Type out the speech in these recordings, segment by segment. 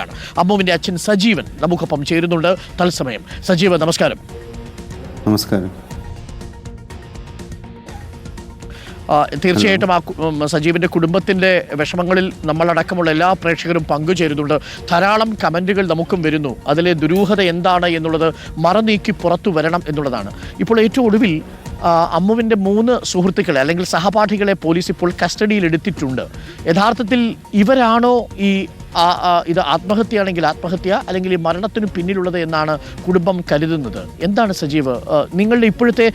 ാണ് അമ്മുവിന്റെ അച്ഛൻ സജീവൻ നമുക്കൊപ്പം ചേരുന്നുണ്ട് തത്സമയം. സജീവൻ, നമസ്കാരം. നമസ്കാരം. തീർച്ചയായിട്ടും സജീവിന്റെ കുടുംബത്തിന്റെ വിഷമങ്ങളിൽ നമ്മളടക്കമുള്ള എല്ലാ പ്രേക്ഷകരും പങ്കുചേരുന്നുണ്ട്. ധാരാളം കമന്റുകൾ നമുക്കും വരുന്നു. അതിലെ ദുരൂഹത എന്താണ് എന്നുള്ളത് മറനീക്കി പുറത്തു വരണം എന്നുള്ളതാണ്. ഇപ്പോൾ ഏറ്റവും ഒടുവിൽ അമ്മുവിൻ്റെ 3 സുഹൃത്തുക്കളെ അല്ലെങ്കിൽ സഹപാഠികളെ പോലീസ് ഇപ്പോൾ കസ്റ്റഡിയിൽ എടുത്തിട്ടുണ്ട്. യഥാർത്ഥത്തിൽ ഇവരാണോ ഇത് ആത്മഹത്യയാണെങ്കിൽ ആത്മഹത്യ, അല്ലെങ്കിൽ ഈ മരണത്തിന് പിന്നിലുള്ളത് എന്നാണ് കുടുംബം കരുതുന്നത്? എന്താണ് സജീവ് നിങ്ങളുടെ ഇപ്പോഴത്തെ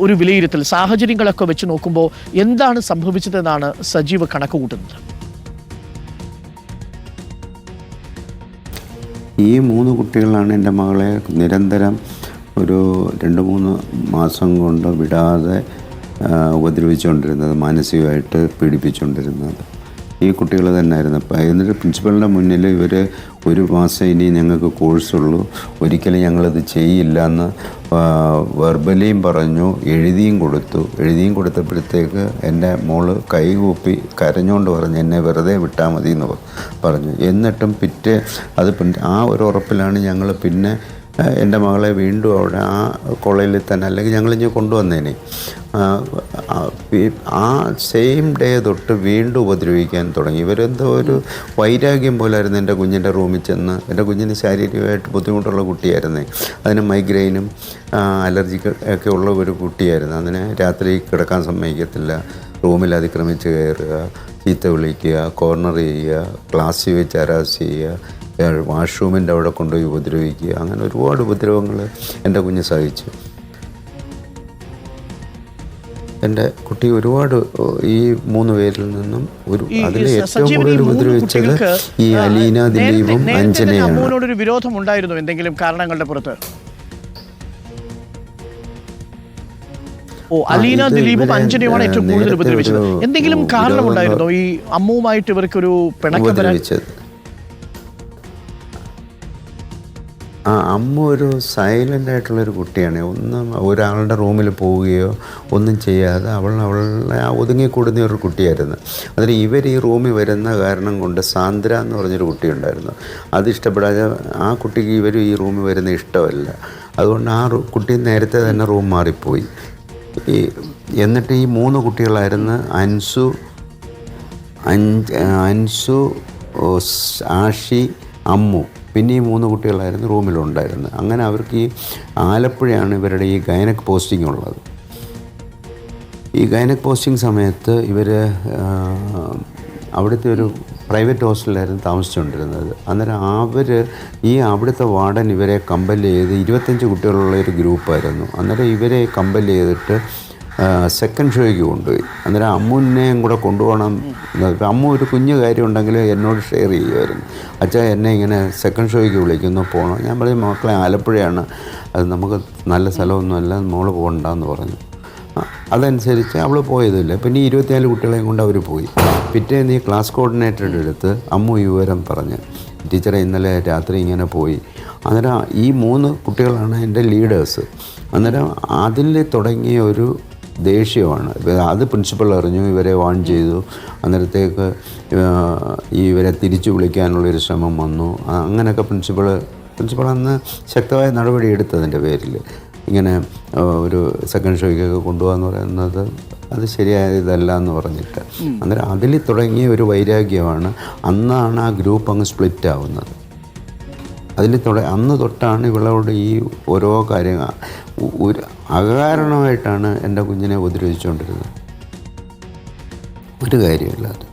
ഒരു വിലയിരുത്തൽ? സാഹചര്യങ്ങളൊക്കെ വെച്ച് നോക്കുമ്പോൾ എന്താണ് സംഭവിച്ചതെന്നാണ് സജീവ് കണക്ക് കൂട്ടുന്നത്? ഈ 3 കുട്ടികളാണ് എൻ്റെ മകളെ നിരന്തരം ഒരു 2-3 മാസം കൊണ്ട് വിടാതെ ഉപദ്രവിച്ചുകൊണ്ടിരുന്നത്, മാനസികമായിട്ട് പീഡിപ്പിച്ചുകൊണ്ടിരുന്നത് ഈ കുട്ടികൾ തന്നെയായിരുന്നു. അപ്പോൾ എന്നിട്ട് പ്രിൻസിപ്പലിൻ്റെ മുന്നിൽ ഇവർ 1 മാസം ഇനി ഞങ്ങൾക്ക് കോഴ്സുള്ളൂ, ഒരിക്കലും ഞങ്ങളിത് ചെയ്യില്ല എന്ന് വെർബലിയും പറഞ്ഞു, എഴുതിയും കൊടുത്തപ്പോഴത്തേക്ക് എൻ്റെ മോള് കൈകൂപ്പി കരഞ്ഞുകൊണ്ട് പറഞ്ഞു എന്നെ വെറുതെ വിട്ടാൽ മതി എന്ന് പറഞ്ഞു. എന്നിട്ടും ആ ഒരു ഉറപ്പിലാണ് ഞങ്ങൾ പിന്നെ എൻ്റെ മകളെ വീണ്ടും അവിടെ ആ കോളേജിൽ തന്നെ, അല്ലെങ്കിൽ ഞങ്ങളിഞ്ഞ് കൊണ്ടുവന്നേനെ, ആ സെയിം ഡേ തൊട്ട് വീണ്ടും ഉപദ്രവിക്കാൻ തുടങ്ങി. ഇവരെന്തോ ഒരു വൈരാഗ്യം പോലായിരുന്നു. എൻ്റെ കുഞ്ഞിൻ്റെ റൂമിൽ ചെന്ന്, എൻ്റെ കുഞ്ഞിന് ശാരീരികമായിട്ട് ബുദ്ധിമുട്ടുള്ള കുട്ടിയായിരുന്നേ, അതിന് മൈഗ്രെയിനും അലർജിക്ക് ഒക്കെ ഉള്ള ഒരു കുട്ടിയായിരുന്നു. അതിന് രാത്രി കിടക്കാൻ സമ്മതിക്കത്തില്ല, റൂമിൽ അതിക്രമിച്ച് കയറുക, ചീത്ത വിളിക്കുക, കോർണർ ചെയ്യുക, ക്ലാസ്സിൽ വെച്ച് ഹരാസ് ചെയ്യുക, വാഷ്റൂമിൻ്റെ അവിടെ കൊണ്ടുപോയി ഉപദ്രവിക്കുക, അങ്ങനെ ഒരുപാട് ഉപദ്രവങ്ങൾ എൻ്റെ കുഞ്ഞ് സഹിച്ചു. എൻ്റെ കുട്ടി ഒരുപാട് ഈ 3 പേരിൽ നിന്നും അതിൽ ഏറ്റവും കൂടുതൽ ഉപദ്രവിച്ചത് ഈ അലീന, ദിലീപും അഞ്ജനയാണ്. ഒരു വിരോധം ഉണ്ടായിരുന്നു എന്തെങ്കിലും കാരണങ്ങളുടെ പുറത്ത്? അലീന, ദിലീപും അഞ്ജനയുമാണ് ഏറ്റവും കൂടുതൽ ഉപദ്രവിച്ചത്. എന്തെങ്കിലും കാരണമുണ്ടായിരുന്നോ ഈ അമ്മുവുമായിട്ട് ഇവർക്കൊരു പിണക്കം? അമ്മ ഒരു സൈലൻ്റ് ആയിട്ടുള്ളൊരു കുട്ടിയാണ്. ഒരാളുടെ റൂമിൽ പോവുകയോ ഒന്നും ചെയ്യാതെ അവളെ ഒതുങ്ങിക്കൂടുന്ന ഒരു കുട്ടിയായിരുന്നു. അതിന് ഇവർ ഈ റൂമിൽ വരുന്ന കാരണം കൊണ്ട് സാന്ദ്ര എന്ന് പറഞ്ഞൊരു കുട്ടിയുണ്ടായിരുന്നു. അത് ഇഷ്ടപ്പെടാതെ ആ കുട്ടിക്ക് ഇവർ ഈ റൂമിൽ വരുന്ന ഇഷ്ടമല്ല. അതുകൊണ്ട് ആ കുട്ടി നേരത്തെ തന്നെ റൂം മാറിപ്പോയി. എന്നിട്ട് ഈ 3 കുട്ടികളായിരുന്നു അൻസു, ആഷി, അമ്മു, പിന്നെ ഈ 3 കുട്ടികളായിരുന്നു റൂമിലുണ്ടായിരുന്നത്. അങ്ങനെ അവർക്ക് ഈ ആലപ്പുഴയാണ് ഇവരുടെ ഈ ഗൈനക് പോസ്റ്റിംഗ് ഉള്ളത്. ഈ ഗൈനക് പോസ്റ്റിംഗ് സമയത്ത് ഇവർ അവിടുത്തെ ഒരു പ്രൈവറ്റ് ഹോസ്റ്റലിലായിരുന്നു താമസിച്ചുകൊണ്ടിരുന്നത്. അന്നേരം അവിടുത്തെ വാർഡൻ ഇവരെ കമ്പൽ ചെയ്ത് 25 കുട്ടികളുള്ള ഒരു ഗ്രൂപ്പായിരുന്നു. അന്നേരം ഇവരെ കമ്പൽ ചെയ്തിട്ട് സെക്കൻഡ് ഷോയ്ക്ക് കൊണ്ടുപോയി. അന്നേരം അമ്മുവിനെയും കൂടെ കൊണ്ടുപോകണം. അമ്മു ഒരു കുഞ്ഞു കാര്യം ഉണ്ടെങ്കിൽ എന്നോട് ഷെയർ ചെയ്യുമായിരുന്നു, അച്ഛാ എന്നെ ഇങ്ങനെ സെക്കൻഡ് ഷോയ്ക്ക് വിളിക്കുന്നു, പോകണം. ഞാൻ പറയും മക്കളെ ആലപ്പുഴയാണ്, അത് നമുക്ക് നല്ല സ്ഥലമൊന്നുമല്ല, മോള് പോകണ്ടെന്ന് പറഞ്ഞു. അതനുസരിച്ച് അവൾ പോയതില്ല. പിന്നെ 24 കുട്ടികളെയും കൊണ്ട് അവർ പോയി. പിറ്റേന്ന് ഈ ക്ലാസ് കോർഡിനേറ്ററുടെ അടുത്ത് അമ്മു ഈ വിവരം പറഞ്ഞ്, ടീച്ചറെ ഇന്നലെ രാത്രി ഇങ്ങനെ പോയി. അന്നേരം ഈ 3 കുട്ടികളാണ് എൻ്റെ ലീഡേഴ്സ്. അന്നേരം അതിൽ തുടങ്ങിയ ഒരു ദേഷ്യമാണ്. അത് പ്രിൻസിപ്പൽ അറിഞ്ഞു, ഇവരെ വാൺ ചെയ്തു. അന്നേരത്തേക്ക് ഇവരെ തിരിച്ചു വിളിക്കാനുള്ളൊരു ശ്രമം വന്നു. അങ്ങനെയൊക്കെ പ്രിൻസിപ്പൾ അന്ന് ശക്തമായ നടപടി എടുത്തതിൻ്റെ പേരിൽ ഇങ്ങനെ ഒരു സെക്കൻഡ് ഷോയ്ക്കൊക്കെ കൊണ്ടുപോകാന്ന് പറയുന്നത് അത് ശരിയായതല്ല എന്ന് പറഞ്ഞിട്ട്. അന്നേരം അതിൽ തുടങ്ങിയ ഒരു വൈരാഗ്യമാണ്. അന്നാണ് ആ ഗ്രൂപ്പ് അങ്ങ് സ്പ്ലിറ്റ് ആവുന്നത്. അന്ന് തൊട്ടാണ് ഇവളോട് ഈ ഓരോ കാര്യങ്ങൾ അകാരണമായിട്ടാണ് എൻ്റെ കുഞ്ഞിനെ ഉപദ്രവിച്ചുകൊണ്ടിരുന്നത്. ഒരു കാര്യമില്ലാതെ.